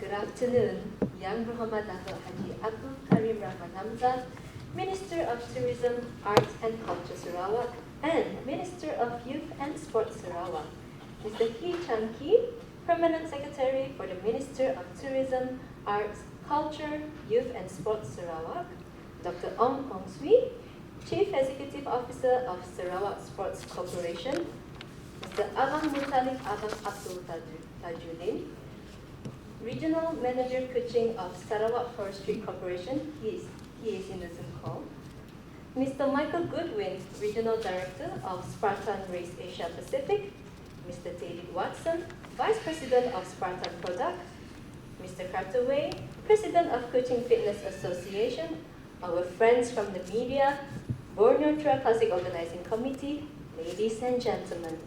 Good afternoon, Yang Berhormat Datuk Haji Abdul Karim Rahman Hamzah, Minister of Tourism, Arts and Culture Sarawak, and Minister of Youth and Sports Sarawak. Mr. Hee Chan-Kee, Permanent Secretary for the Minister of Tourism, Arts, Culture, Youth and Sports Sarawak. Dr. Ong Hong Swee, Chief Executive Officer of Sarawak Sports Corporation. Mr. Abang Muttalib Abang Abdul Tajuddin, Regional Manager Kuching of Sarawak Forestry Corporation. He is in the Zoom call. Mr. Michael Goodwin, Regional Director of Spartan Race Asia Pacific. Mr. David Watson, Vice President of Spartan Product. Mr. Carter Wei, President of Kuching Fitness Association. Our friends from the media, Borneo Trail Classic Organizing Committee, ladies and gentlemen.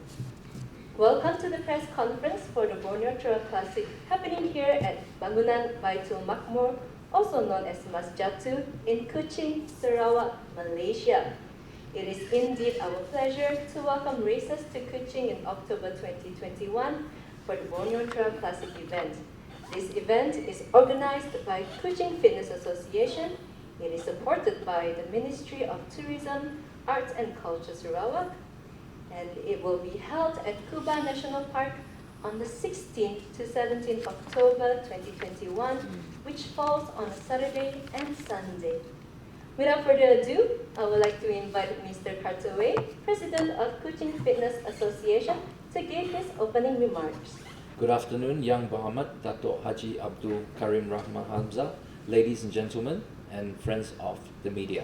Welcome to the press conference for the Borneo Trail Classic happening here at Bangunan Baitul Makmur, also known as Masjatu, in Kuching, Sarawak, Malaysia. It is indeed our pleasure to welcome racers to Kuching in October 2021 for the Borneo Trail Classic event. This event is organized by Kuching Fitness Association. It is supported by the Ministry of Tourism, Arts and Culture Sarawak, and it will be held at Kuba National Park on the 16th to 17th October 2021, which falls on a Saturday and Sunday. Without further ado, I would like to invite Mr. Carter Wei, President of Kuching Fitness Association, to give his opening remarks. Good afternoon, Yang Berhormat Datuk Haji Abdul Karim Rahman Hamzah, ladies and gentlemen, and friends of the media.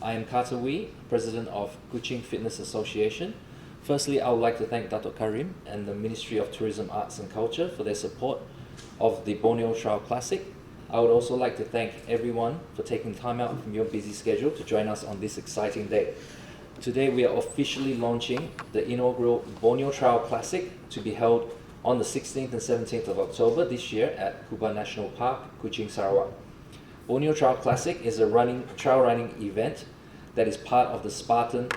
I am Carter Wei, President of Kuching Fitness Association. Firstly, I would like to thank Datuk Karim and the Ministry of Tourism, Arts and Culture for their support of the Borneo Trail Classic. I would also like to thank everyone for taking time out from your busy schedule to join us on this exciting day. Today we are officially launching the inaugural Borneo Trail Classic to be held on the 16th and 17th of October this year at Kuba National Park, Kuching, Sarawak. Borneo Trail Classic is a trail running event that is part of the Spartan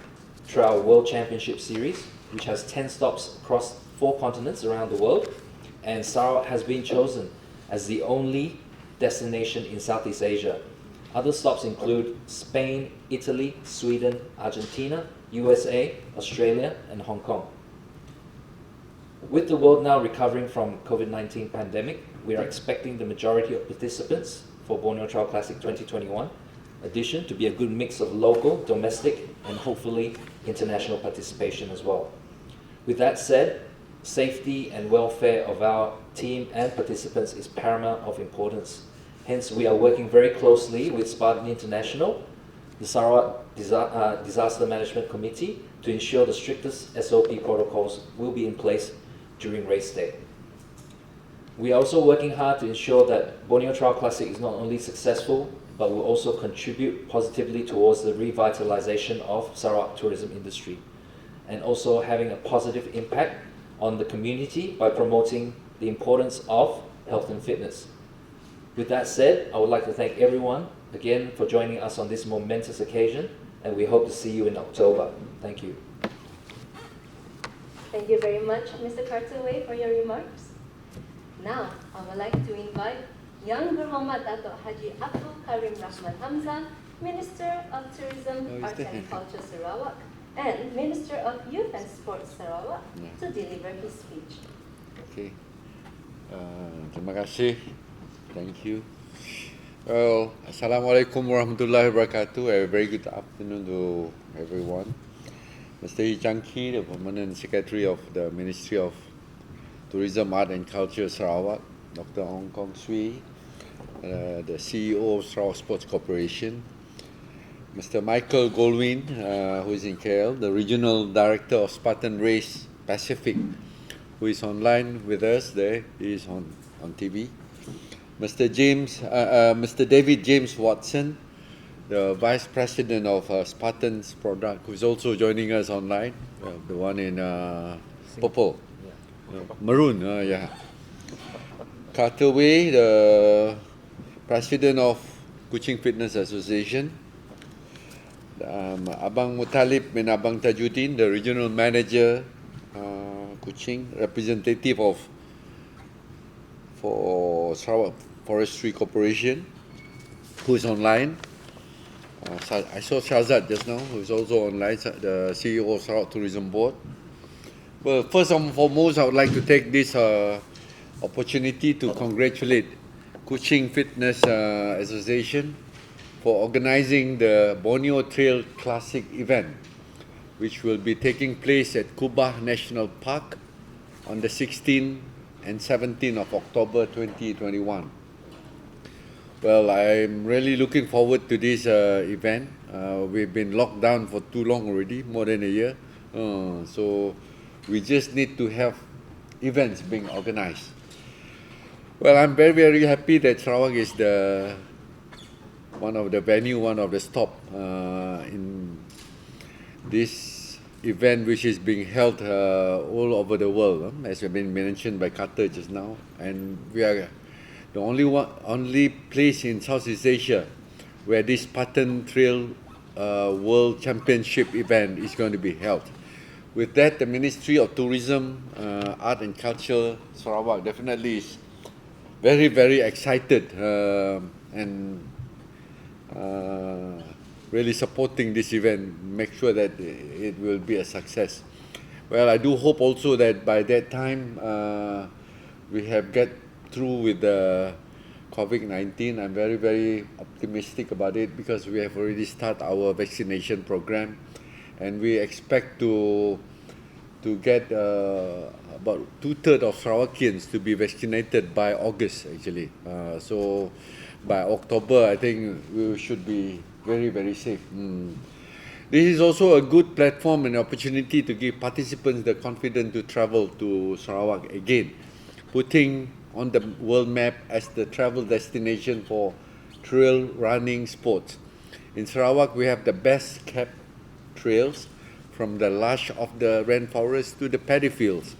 Trail World Championship Series, which has 10 stops across 4 continents around the world, and Sarawak has been chosen as the only destination in Southeast Asia. Other stops include Spain, Italy, Sweden, Argentina, USA, Australia, and Hong Kong. With the world now recovering from COVID-19 pandemic, we are expecting the majority of participants for Borneo Trail Classic 2021 edition to be a good mix of local, domestic, and hopefully international participation as well. With that said, safety and welfare of our team and participants is paramount of importance. Hence, we are working very closely with Spartan International, the Sarawak Disaster Management Committee, to ensure the strictest SOP protocols will be in place during race day. We are also working hard to ensure that Borneo Trail Classic is not only successful, but will also contribute positively towards the revitalization of Sarawak tourism industry, and also having a positive impact on the community by promoting the importance of health and fitness. With that said, I would like to thank everyone again for joining us on this momentous occasion, and we hope to see you in October. Thank you. Thank you very much, Mr. Carter Wei, for your remarks. Now, I would like to invite Yang Berhormat Datuk Haji Abdul Karim Rahman Hamzah, Minister of Tourism, Arts and Culture Sarawak, and Minister of Youth and Sports Sarawak, to deliver his speech. Okay. Terima kasih. Thank you. Well, Assalamualaikum warahmatullahi wabarakatuh. A very good afternoon to everyone. Mr. Hee Chan-Kee, the Permanent Secretary of the Ministry of Tourism, Art and Culture Sarawak, Dr. Ong Hong Swee, the CEO of Sarawak Sports Corporation, Mr. Michael Goldwyn, who is in KL, the Regional Director of Spartan Race Pacific, who is online with us there. He is on TV. Mr. David James Watson, the Vice President of Spartan's Product, who is also joining us online, the one in purple, maroon, yeah. Carter Wei, the President of Kuching Fitness Association, Abang Muttalib bin Abang Tajuddin, the Regional Manager, Kuching, representative for for Sarawak Forestry Corporation, who is online. I saw Shazad just now, who is also online, the CEO of Sarawak Tourism Board. Well, first and foremost, I would like to take this opportunity to congratulate Kuching Fitness Association for organizing the Borneo Trail Classic event, which will be taking place at Kubah National Park on the 16th and 17th of October 2021. Well, I'm really looking forward to this event. We've been locked down for too long already, more than a year. So we just need to have events being organized. Well, I'm very, very happy that Sarawak is one of the venue, one of the stop in this event, which is being held all over the world, as have been mentioned by Carter just now. And we are the only place in Southeast Asia where this Spartan Trail World Championship event is going to be held. With that, the Ministry of Tourism, Art and Culture, Sarawak definitely is very, very excited and really supporting this event, make sure that it will be a success. Well, I do hope also that by that time we have get through with the COVID-19. I'm very, very optimistic about it because we have already started our vaccination program, and we expect to get about 2/3 of Sarawakians to be vaccinated by August, actually. So by October, I think we should be very, very safe. This is also a good platform and opportunity to give participants the confidence to travel to Sarawak again, putting on the world map as the travel destination for trail running sports. In Sarawak, we have the best kept trails, from the lush of the rainforest to the paddy fields.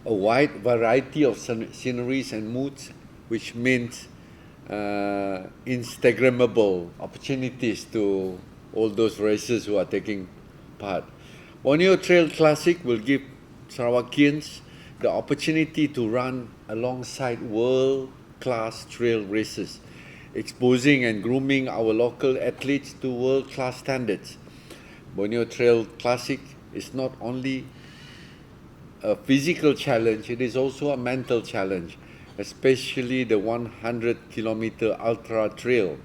A wide variety of sceneries and moods, which means Instagrammable opportunities to all those racers who are taking part. Borneo Trail Classic will give Sarawakians the opportunity to run alongside world-class trail races, exposing and grooming our local athletes to world-class standards. Borneo Trail Classic is not only a physical challenge, it is also a mental challenge, especially the 100-kilometer ultra trail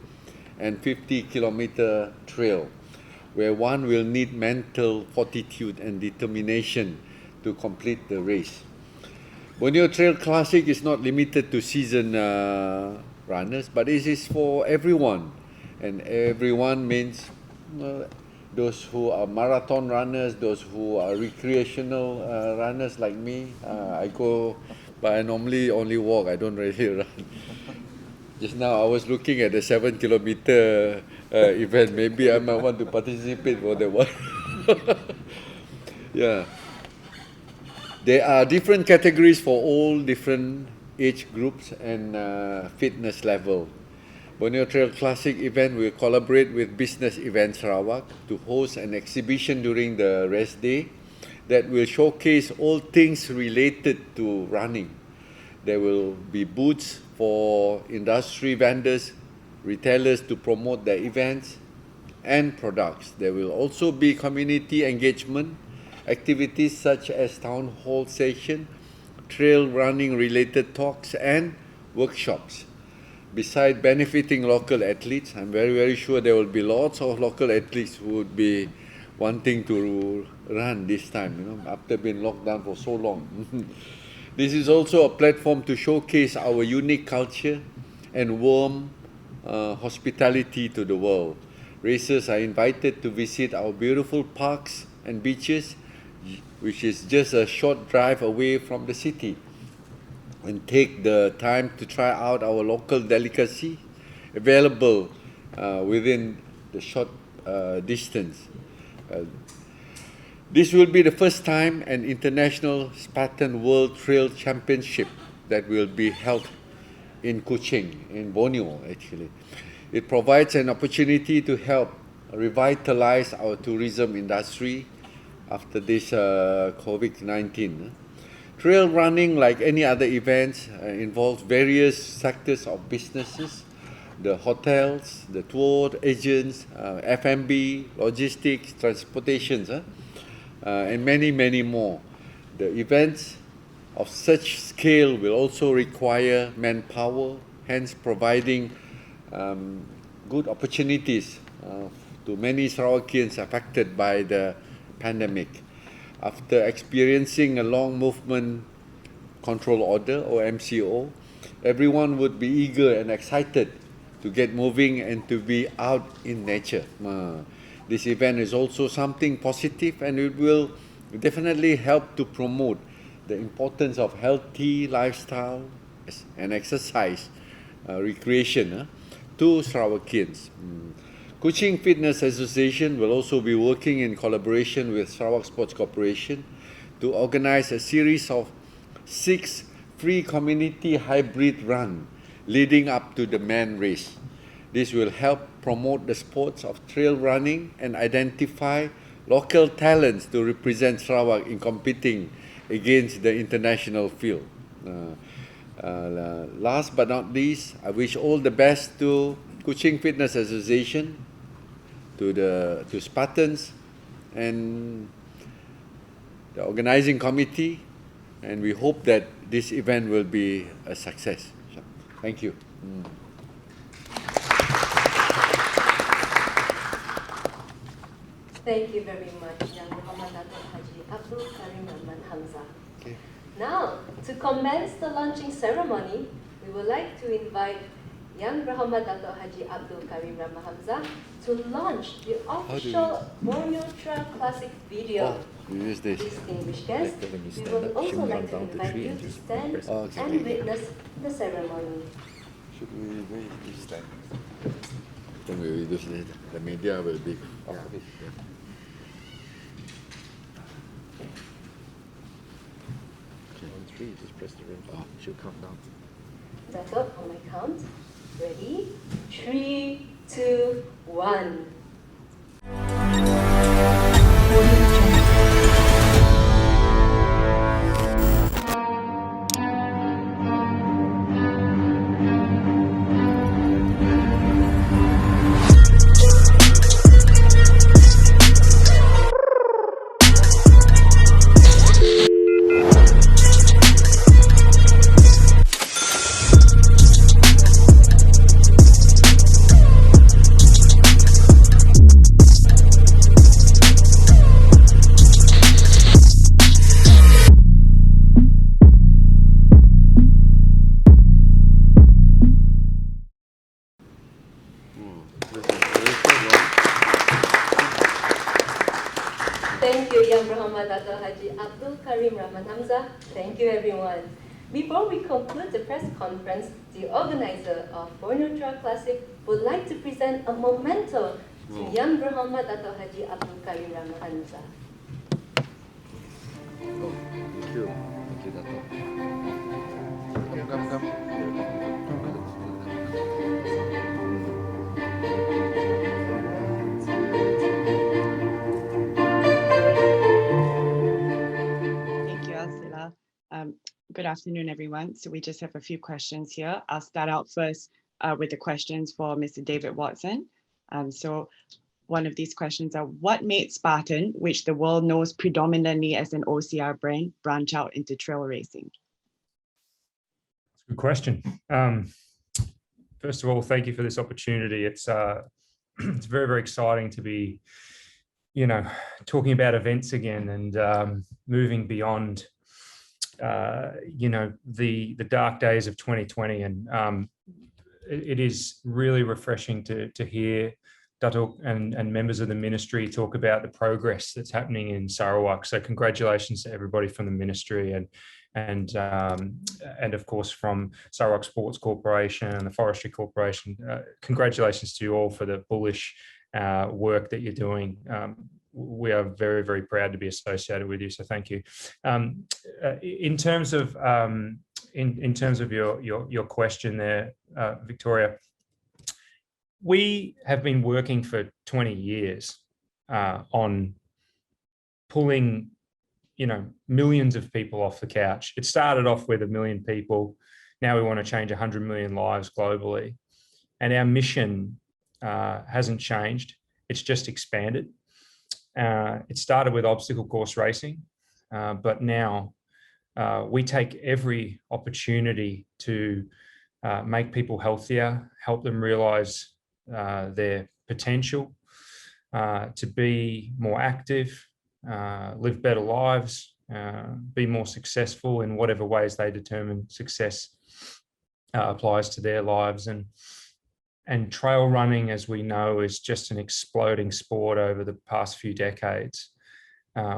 and 50-kilometer trail, where one will need mental fortitude and determination to complete the race. Borneo Trail Classic is not limited to seasoned runners, but it is for everyone. And everyone means those who are marathon runners, those who are recreational runners like me. But I normally only walk, I don't really run. Just now I was looking at the 7-kilometer event. Maybe I might want to participate for that one. Yeah. There are different categories for all different age groups and fitness level. Borneo Trail Classic event will collaborate with Business Event Sarawak to host an exhibition during the rest day that will showcase all things related to running. There will be booths for industry vendors, retailers to promote their events and products. There will also be community engagement activities such as town hall session, trail running related talks and workshops. Besides benefiting local athletes, I'm very, very sure there will be lots of local athletes who would be wanting to run this time, after being locked down for so long. This is also a platform to showcase our unique culture and warm hospitality to the world. Racers are invited to visit our beautiful parks and beaches, which is just a short drive away from the city, and take the time to try out our local delicacy available within the short distance. This will be the first time an international Spartan World Trail Championship that will be held in Kuching, in Borneo actually. It provides an opportunity to help revitalize our tourism industry after this COVID-19. Trail running, like any other events, involves various sectors of businesses, the hotels, the tour agents, F&B, logistics, transportations, and many, many more. The events of such scale will also require manpower, hence providing good opportunities to many Sarawakians affected by the pandemic. After experiencing a long movement control order or MCO, everyone would be eager and excited to get moving and to be out in nature. This event is also something positive, and it will definitely help to promote the importance of healthy lifestyle and exercise, recreation to Sarawakians. Kuching Fitness Association will also be working in collaboration with Sarawak Sports Corporation to organize a series of 6 free community hybrid run leading up to the main race. This will help promote the sports of trail running and identify local talents to represent Sarawak in competing against the international field. Last but not least, I wish all the best to Kuching Fitness Association, to Spartans and the organizing committee, and we hope that this event will be a success. Thank you. Thank you very much, Yang Muhammad Datuk Haji Abdul Karim Rahman Hamzah. Okay. Now, to commence the launching ceremony, we would like to invite Yang Muhammad Datuk Haji Abdul Karim Rahman Hamzah to launch the official Borneo Trail Classic video. Use this. Distinguished guests, we would also like to invite you to stand and witness the ceremony. Should we stand? Then we will do later. The media will be off of it. Yeah. On 3, just press the ring. She'll count down. Datuk, on my count. Ready? 3, 2, 1. Thank you, Yang Muhammad Datuk Haji Abdul Karim Rahman Hamzah. Thank you, everyone. Before we conclude the press conference, the organizer of Borneo Trail Classic would like to present a memento to Yang Muhammad Datuk Haji Abdul Karim Rahman Hamzah. Oh, thank you. Thank you, Dato'. Come. Thank you, Alcila. Good afternoon, everyone. So we just have a few questions here. I'll start out first with the questions for Mr. David Watson. So one of these questions are, what made Spartan, which the world knows predominantly as an OCR brand, branch out into trail racing? Good question. First of all, thank you for this opportunity. It's very, very exciting to be, talking about events again and moving beyond, the dark days of 2020. And it is really refreshing to hear Datuk and members of the ministry talk about the progress that's happening in Sarawak. So congratulations to everybody from the ministry and of course from Sarawak Sports Corporation and the Forestry Corporation. Congratulations to you all for the bullish work that you're doing. We are very, very proud to be associated with you. So thank you. In terms of your question there, Victoria, we have been working for 20 years on pulling, millions of people off the couch. It started off with 1 million people. Now we want to change 100 million lives globally. And our mission hasn't changed. It's just expanded. It started with obstacle course racing, but now we take every opportunity to make people healthier, help them realize their potential, to be more active, live better lives, be more successful in whatever ways they determine success applies to their lives. And trail running, as we know, is just an exploding sport over the past few decades.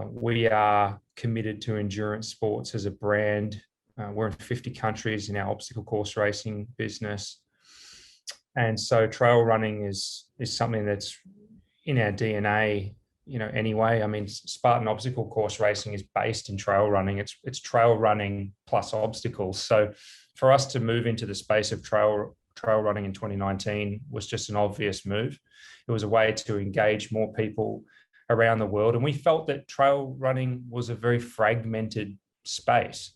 We are committed to endurance sports as a brand. We're in 50 countries in our obstacle course racing business. And so trail running is something that's in our DNA, anyway. I mean, Spartan obstacle course racing is based in trail running. It's trail running plus obstacles. So for us to move into the space of trail running in 2019 was just an obvious move. It was a way to engage more people around the world. And we felt that trail running was a very fragmented space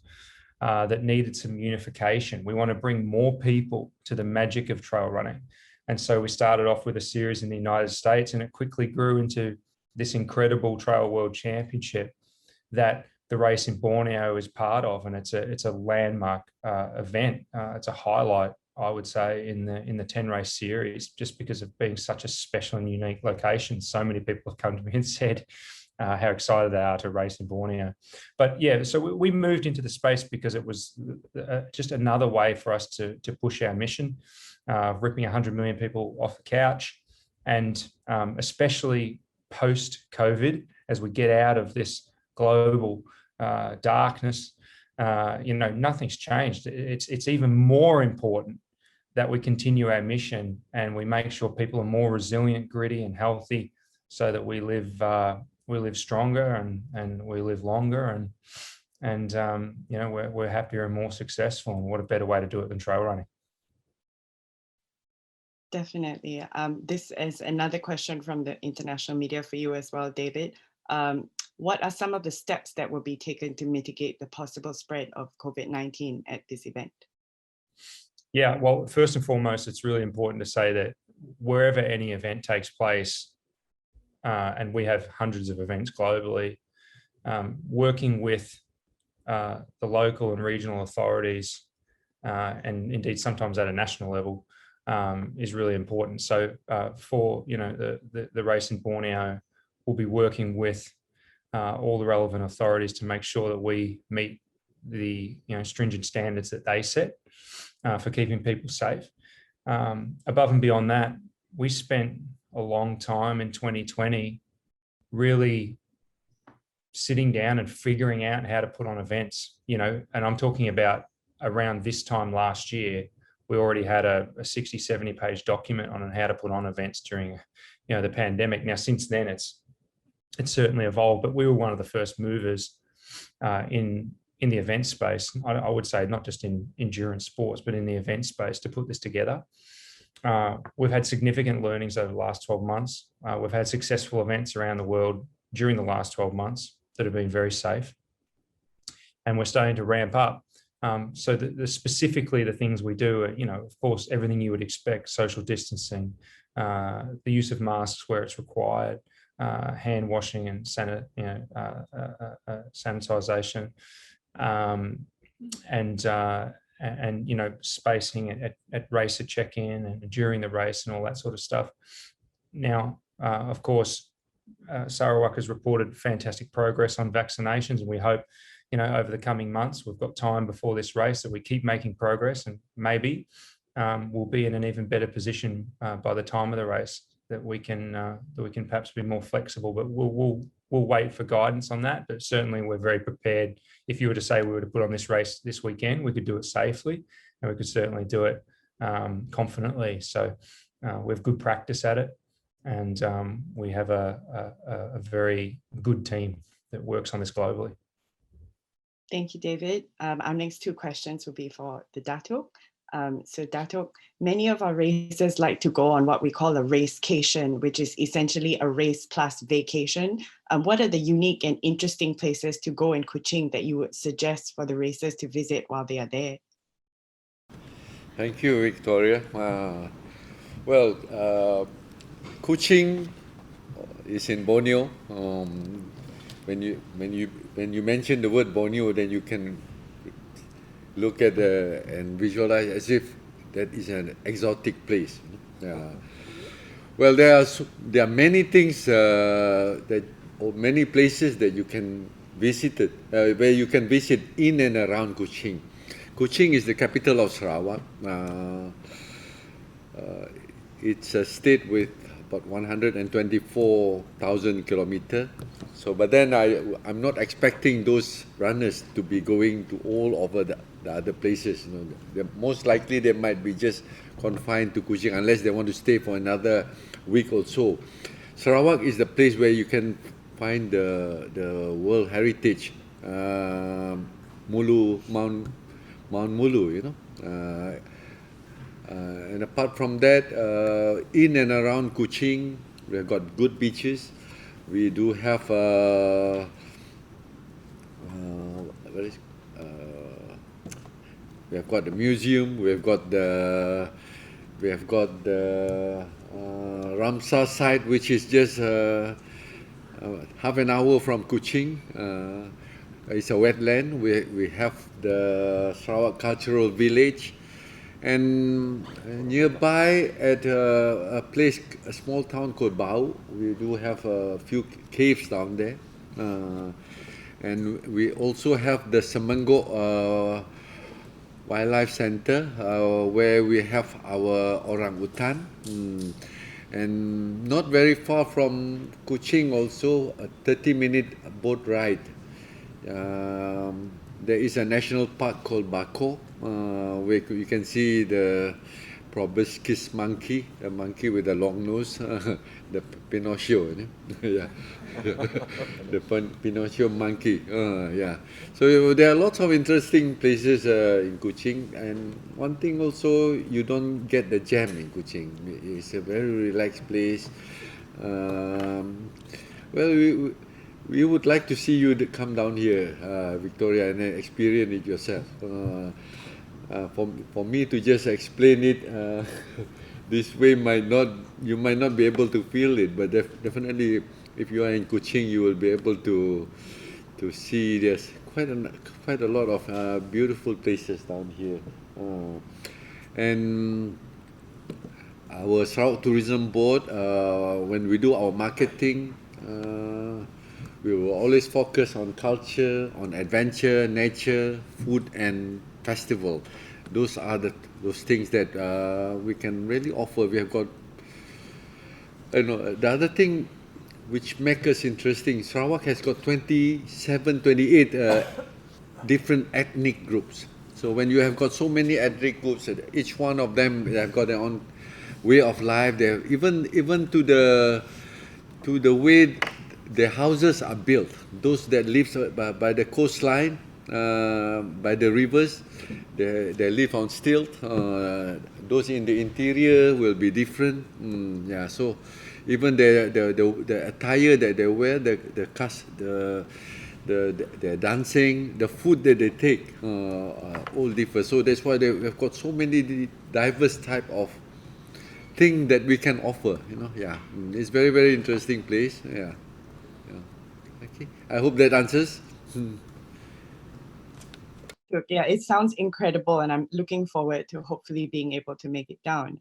that needed some unification. We want to bring more people to the magic of trail running. And so we started off with a series in the United States, and it quickly grew into this incredible Trail World Championship that the race in Borneo is part of. And it's a landmark event. It's a highlight, I would say, in the 10 race series, just because of being such a special and unique location. So many people have come to me and said how excited they are to race in Borneo. But yeah, so we moved into the space because it was just another way for us to push our mission, ripping 100 million people off the couch. And especially post-COVID, as we get out of this global darkness, nothing's changed. It's even more important that we continue our mission and we make sure people are more resilient, gritty, and healthy, so that we live stronger and we live longer, and we're happier and more successful. And what a better way to do it than trail running? Definitely. This is another question from the international media for you as well, David. What are some of the steps that will be taken to mitigate the possible spread of COVID-19 at this event? Yeah, well, first and foremost, it's really important to say that wherever any event takes place, and we have hundreds of events globally, working with the local and regional authorities, and indeed sometimes at a national level, is really important. So for the race in Borneo, we'll be working with all the relevant authorities to make sure that we meet the stringent standards that they set for keeping people safe. Above and beyond that, we spent a long time in 2020 really sitting down and figuring out how to put on events, and I'm talking about around this time last year. We already had a 60, 70 page document on how to put on events during the pandemic. Now, since then, it's certainly evolved, but we were one of the first movers in the event space. I would say not just in endurance sports, but in the event space to put this together. We've had significant learnings over the last 12 months. We've had successful events around the world during the last 12 months that have been very safe. And we're starting to ramp up. So specifically the things we do are, of course, everything you would expect: social distancing, the use of masks where it's required, hand washing and sanitization, and spacing at race at check-in and during the race and all that sort of stuff. Now, of course, Sarawak has reported fantastic progress on vaccinations, and we hope over the coming months, we've got time before this race, that we keep making progress, and maybe we'll be in an even better position by the time of the race, that we can perhaps be more flexible. But we'll wait for guidance on that. But certainly we're very prepared. If you were to say we were to put on this race this weekend, we could do it safely, and we could certainly do it confidently. So we have good practice at it, and we have a very good team that works on this globally. Thank you, David. Our next two questions will be for the Datuk. So Datuk, many of our racers like to go on what we call a racecation, which is essentially a race plus vacation. What are the unique and interesting places to go in Kuching that you would suggest for the racers to visit while they are there? Thank you, Victoria. Kuching is in Borneo. When you mention the word Borneo, then you can look at and visualize as if that is an exotic place. Well, there are many things or many places that you can visit where you can visit in and around Kuching. Kuching is the capital of Sarawak. It's a state with about 124,000 kilometers. So, but then I'm not expecting those runners to be going to all over the other places. Most likely they might be just confined to Kuching unless they want to stay for another week or so. Sarawak is the place where you can find the World Heritage Mount Mulu, and apart from that, in and around Kuching, we have got good beaches. We do have we have got the museum. We have got the Ramsar site, which is just half an hour from Kuching. It's a wetland. We have the Sarawak Cultural Village, and nearby at a small town called Bau, we do have a few caves down there, and we also have the Semenggok Wildlife Center, where we have our orangutan, and not very far from Kuching also, a 30-minute boat ride. There is a national park called Bako, where you can see the proboscis monkey, the monkey with the long nose, the Pinocchio, yeah, the Pinocchio monkey, yeah. So there are lots of interesting places in Kuching, and one thing also, you don't get the jam in Kuching. It's a very relaxed place. We would like to see you come down here, Victoria, and experience it yourself. For me to just explain it this way you might not be able to feel it, but definitely if you are in Kuching, you will be able to see there's quite a lot of beautiful places down here. And our Sarawak Tourism Board, when we do our marketing, we will always focus on culture, on adventure, nature, food, and festival. Those are those things that we can really offer. We have got, the other thing which makes us interesting, Sarawak has got 28 different ethnic groups. So when you have got so many ethnic groups, each one of them have got their own way of life. They even to the way the houses are built. Those that live by the coastline, by the rivers, they live on stilt. Those in the interior will be different. Yeah, so even the attire that they wear, the dancing, the food that they take, all differ. So that's why we've got so many diverse type of thing that we can offer. Yeah, it's very, very interesting place. Yeah. Okay, I hope that answers. Yeah, it sounds incredible, and I'm looking forward to hopefully being able to make it down.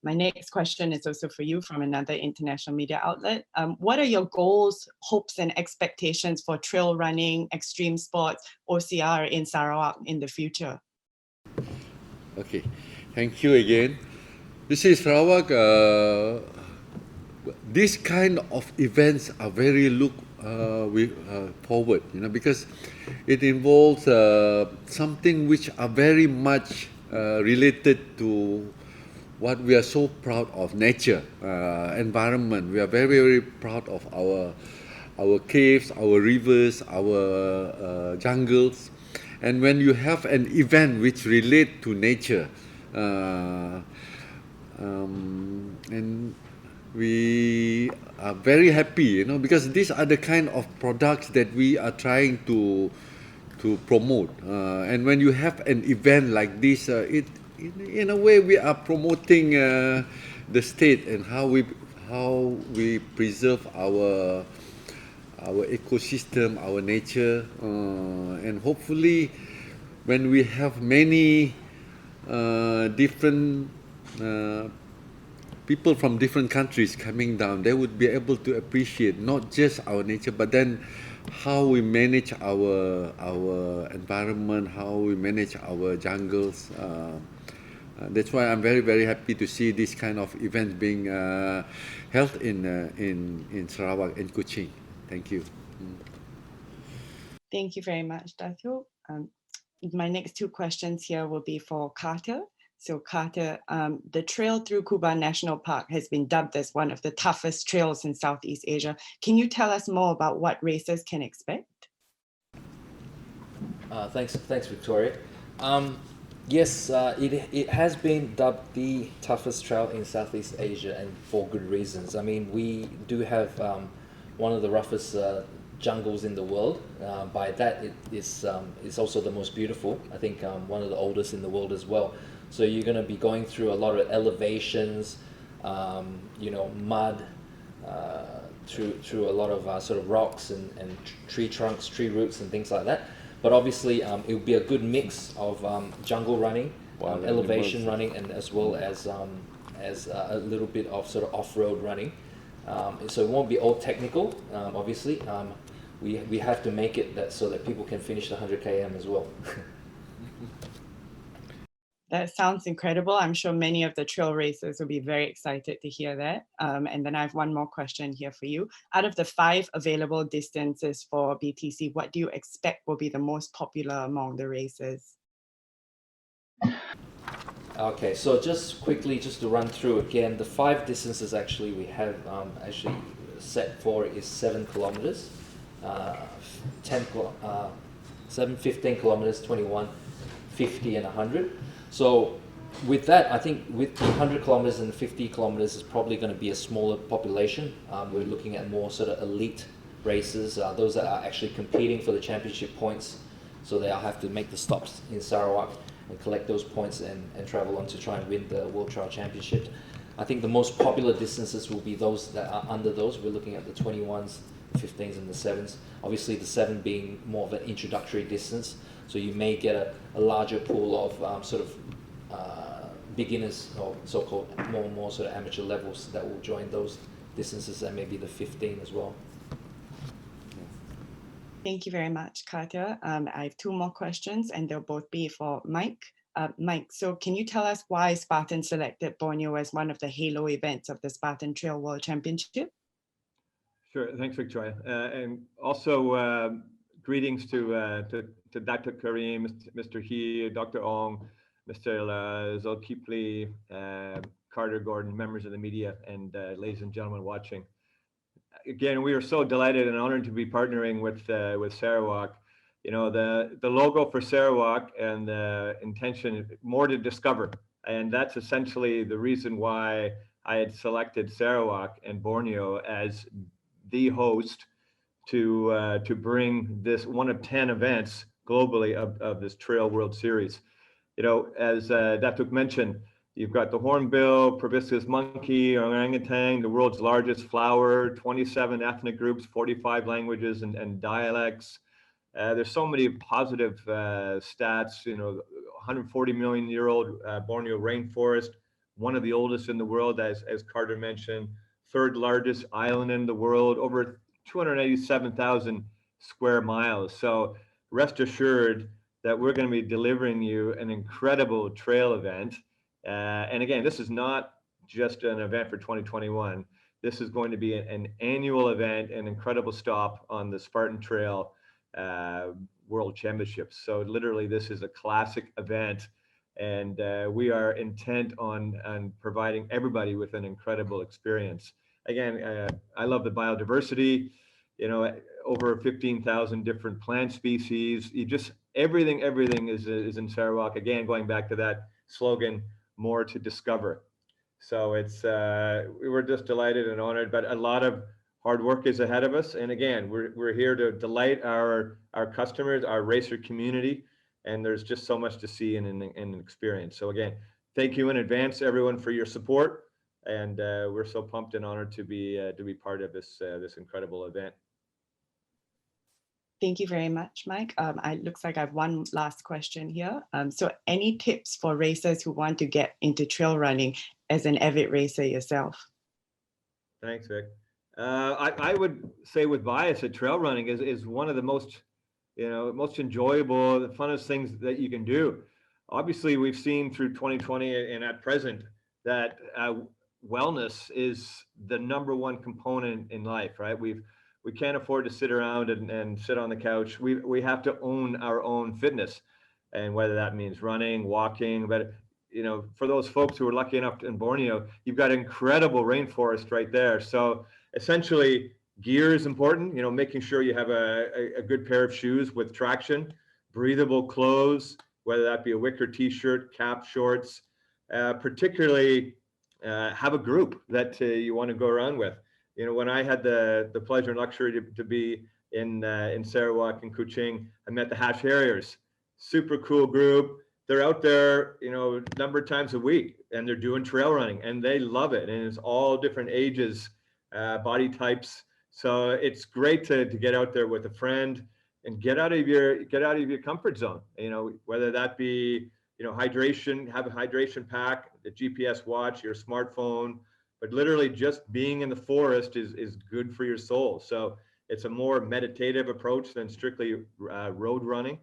My next question is also for you from another international media outlet. What are your goals, hopes, and expectations for trail running, extreme sports, OCR in Sarawak in the future? Okay, thank you again. You see, Sarawak, this kind of events are very forward, because it involves something which are very much related to what we are so proud of, nature, environment. We are very, very proud of our caves, our rivers, our jungles. And when you have an event which relate to nature, And we are very happy, because these are the kind of products that we are trying to promote. And when you have an event like this, in a way we are promoting the state and how we preserve our ecosystem, our nature, and hopefully when we have many different people from different countries coming down, they would be able to appreciate not just our nature, but then how we manage our environment, how we manage our jungles. That's why I'm very, very happy to see this kind of events being held in Sarawak and Kuching. Thank you. Thank you very much, Datuk. My next two questions here will be for Carter. So Carter, the trail through Kuba National Park has been dubbed as one of the toughest trails in Southeast Asia. Can you tell us more about what racers can expect? Thanks, Victoria. Yes, it has been dubbed the toughest trail in Southeast Asia, and for good reasons. I mean, we do have one of the roughest jungles in the world. By that, it's also the most beautiful. I think one of the oldest in the world as well. So you're going to be going through a lot of elevations, mud, through a lot of sort of rocks and tree trunks, tree roots, and things like that. But obviously, it would be a good mix of jungle running, elevation running, and as well as a little bit of sort of off-road running. So it won't be all technical. Obviously, we have to make it so that people can finish the 100 km as well. That sounds incredible. I'm sure many of the trail racers will be very excited to hear that. And then I have one more question here for you. Out of the 5 available distances for BTC, what do you expect will be the most popular among the racers? Okay, so just quickly, just to run through again, the 5 distances actually we have set for is 7 kilometers, 7, 15 kilometers, 21, 50, and 100. So with that, I think with the 100 kilometers and 50 kilometers is probably going to be a smaller population. We're looking at more sort of elite races, those that are actually competing for the championship points. So they'll have to make the stops in Sarawak and collect those points and travel on to try and win the World Trail Championship. I think the most popular distances will be those that are under those. We're looking at the 21s, the 15s, and the 7s. Obviously, the 7 being more of an introductory distance. So you may get a larger pool of beginners, or so-called more sort of amateur levels that will join those distances, and maybe the 15 as well. Thank you very much, Carter. I have 2 more questions, and they'll both be for Mike. Mike, so can you tell us why Spartan selected Borneo as one of the halo events of the Spartan Trail World Championship? Sure, thanks, Victoria. And also greetings to Datuk Karim, Mr. He, Dr. Ong, Mr. Zulkifli, Carter Gordon, members of the media, and ladies and gentlemen watching. Again, we are so delighted and honored to be partnering with Sarawak. You know, the logo for Sarawak and the intention, more to discover. And that's essentially the reason why I had selected Sarawak and Borneo as the host to bring this one of 10 events globally of this Trail World Series. You know, as Datuk mentioned, you've got the hornbill, proboscis monkey, orangutan, the world's largest flower, 27 ethnic groups, 45 languages and dialects. There's so many positive stats, you know, 140 million year old Borneo rainforest, one of the oldest in the world, as Carter mentioned, 3rd largest island in the world, over 287,000 square miles. So rest assured that we're going to be delivering you an incredible trail event. And again, this is not just an event for 2021. This is going to be an annual event, an incredible stop on the Spartan Trail World Championships. So literally, this is a classic event, and we are intent on providing everybody with an incredible experience. Again, I love the biodiversity. You know, over 15,000 different plant species. You just everything is in Sarawak. Again, going back to that slogan, more to discover. So we were just delighted and honored, but a lot of hard work is ahead of us. And again, we're here to delight our customers, our racer community, and there's just so much to see and experience. So again, thank you in advance, everyone, for your support. And we're so pumped and honored to be part of this incredible event. Thank you very much, Mike. It looks like I have one last question here. So any tips for racers who want to get into trail running as an avid racer yourself? Thanks, Vic. I would say with bias that trail running is one of the most, most enjoyable, the funnest things that you can do. Obviously, we've seen through 2020 and at present that wellness is the #1 component in life, right? We can't afford to sit around and sit on the couch. We have to own our own fitness, and whether that means running, walking, but for those folks who are lucky enough in Borneo, you've got incredible rainforest right there. So essentially, gear is important. Making sure you have a good pair of shoes with traction, breathable clothes, whether that be a wicker t-shirt, cap, shorts, particularly have a group that you want to go around with. When I had the pleasure and luxury to be in Sarawak and Kuching, I met the Hash Harriers. Super cool group. They're out there, a number of times a week, and they're doing trail running, and they love it. And it's all different ages, body types. So it's great to get out there with a friend and get out of your comfort zone. Whether that be hydration, have a hydration pack, the GPS watch, your smartphone, but literally just being in the forest is good for your soul. So it's a more meditative approach than strictly road running.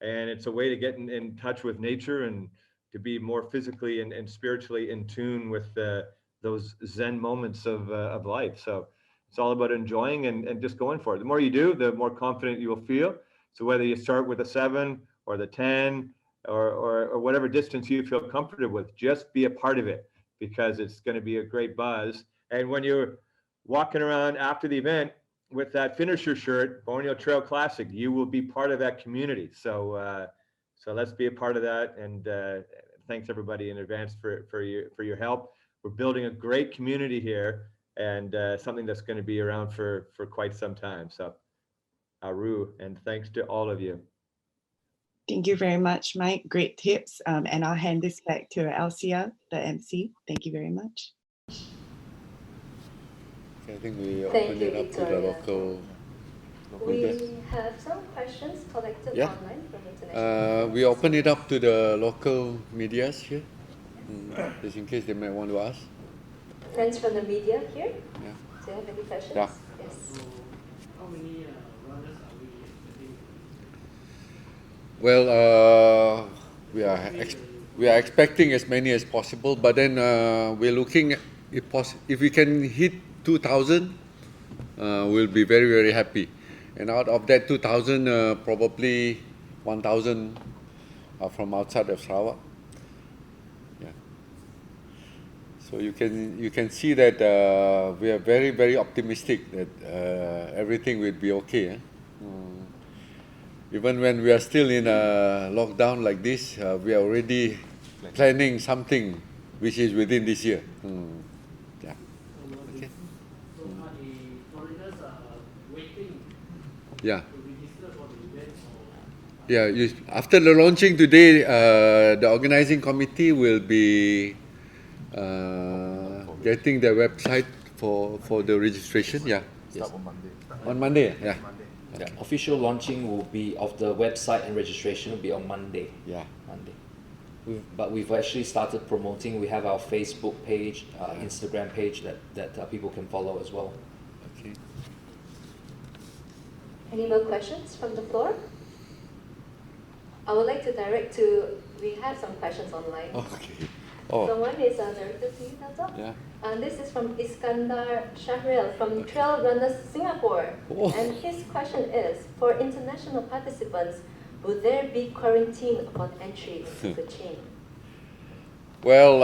And it's a way to get in touch with nature and to be more physically and spiritually in tune with those Zen moments of life. So it's all about enjoying and just going for it. The more you do, the more confident you will feel. So whether you start with a 7 or the 10 or whatever distance you feel comfortable with, just be a part of it, because it's going to be a great buzz. And when you're walking around after the event with that finisher shirt, Borneo Trail Classic, you will be part of that community. So let's be a part of that. And thanks everybody in advance for your help. We're building a great community here, and something that's going to be around for quite some time. So Aru, and thanks to all of you. Thank you very much, Mike. Great tips. And I'll hand this back to Elsia, the MC. Thank you very much. I think we Thank open you, it up to the Victoria. local We guests. have some questions collected Yeah. online from international. We open it up to the local medias here, just in case they might want to ask. Friends from the media here. Yeah. Do you have any questions? Yeah. Yes. How many runners are we expecting? Well, we are expecting as many as possible, but then we're looking at if we can hit 2,000, we'll be very, very happy. And out of that 2,000, probably 1,000 are from outside of Sarawak. Yeah. So you can see that we are very, very optimistic that everything will be okay. Even when we are still in a lockdown like this, we are already planning something which is within this year. Yeah. Okay. So are the foreigners waiting Yeah. to register for the event? Yeah. After the launching today, the organizing committee will be getting the website for the registration. Yeah. Yes. On Monday. Yeah. Yeah, official launching will be of the website and registration will be on Monday. Yeah. Monday. But we've actually started promoting. We have our Facebook page, Instagram page that people can follow as well. Okay. Any more questions from the floor? I would like to direct to, we have some questions online. Okay. So Oh. one is directed to you, Datuk. Yeah. And this is from Iskandar Shahril from Trail Runners Singapore. Oh. And his question is, for international participants, would there be quarantine upon entry into the chain? Well,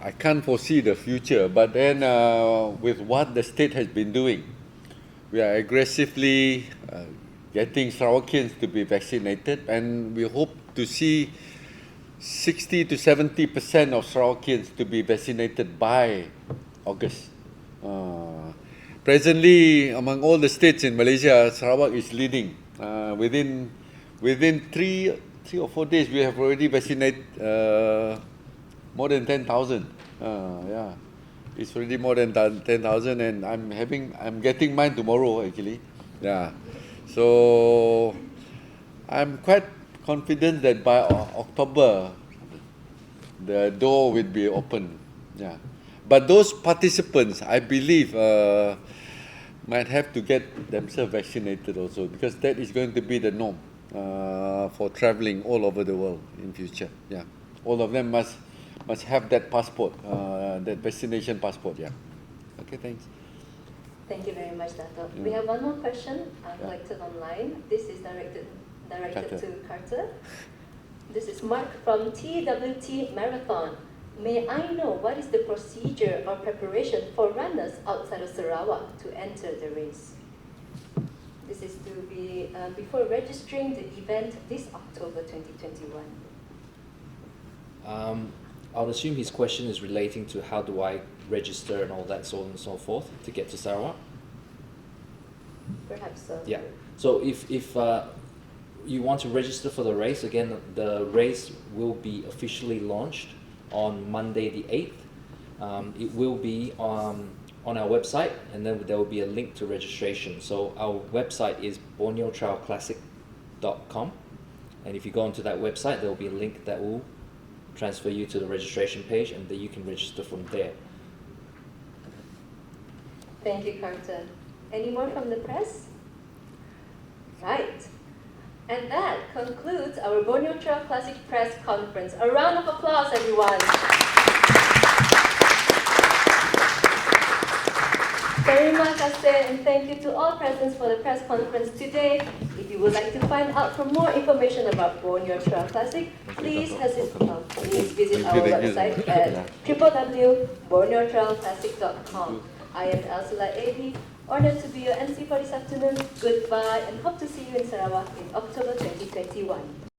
I can't foresee the future, but then with what the state has been doing, we are aggressively getting Sarawakians to be vaccinated, and we hope to see 60 to 70% of Sarawakians to be vaccinated by August. Presently, among all the states in Malaysia, Sarawak is leading. Within three or 4 days, we have already vaccinated more than 10,000. Yeah, it's already more than 10,000, and I'm getting mine tomorrow actually. Yeah, so I'm quite confident that by October the door will be open. Yeah, but those participants, I believe, might have to get themselves vaccinated also, because that is going to be the norm for traveling all over the world in future. Yeah, all of them must have that passport, that vaccination passport. Yeah. Okay, thanks. Thank you very much, Datuk. Yeah. We have one more question Yeah. collected online. This is directed Carter. to Carter. This is Mark from TWT Marathon. May I know what is the procedure or preparation for runners outside of Sarawak to enter the race? This is to be before registering the event this October 2021. I'll assume his question is relating to how do I register and all that, so on and so forth, to get to Sarawak. Perhaps so. Yeah. So if you want to register for the race, again, the race will be officially launched on Monday the 8th. It will be on our website, and then there will be a link to registration. So our website is Borneo Trail Classic.com, and if you go onto that website, there will be a link that will transfer you to the registration page, and then you can register from there. Thank you, Carter. Any more from the press? Right. And that concludes our Borneo Trail Classic press conference. A round of applause, everyone. Terima kasih, and thank you to all present for the press conference today. If you would like to find out for more information about Borneo Trail Classic, please visit our website at www.borneotrailclassic.com. I am Elsula AB, honored to be your MC for this afternoon. Goodbye, and hope to see you in Sarawak in October 2021.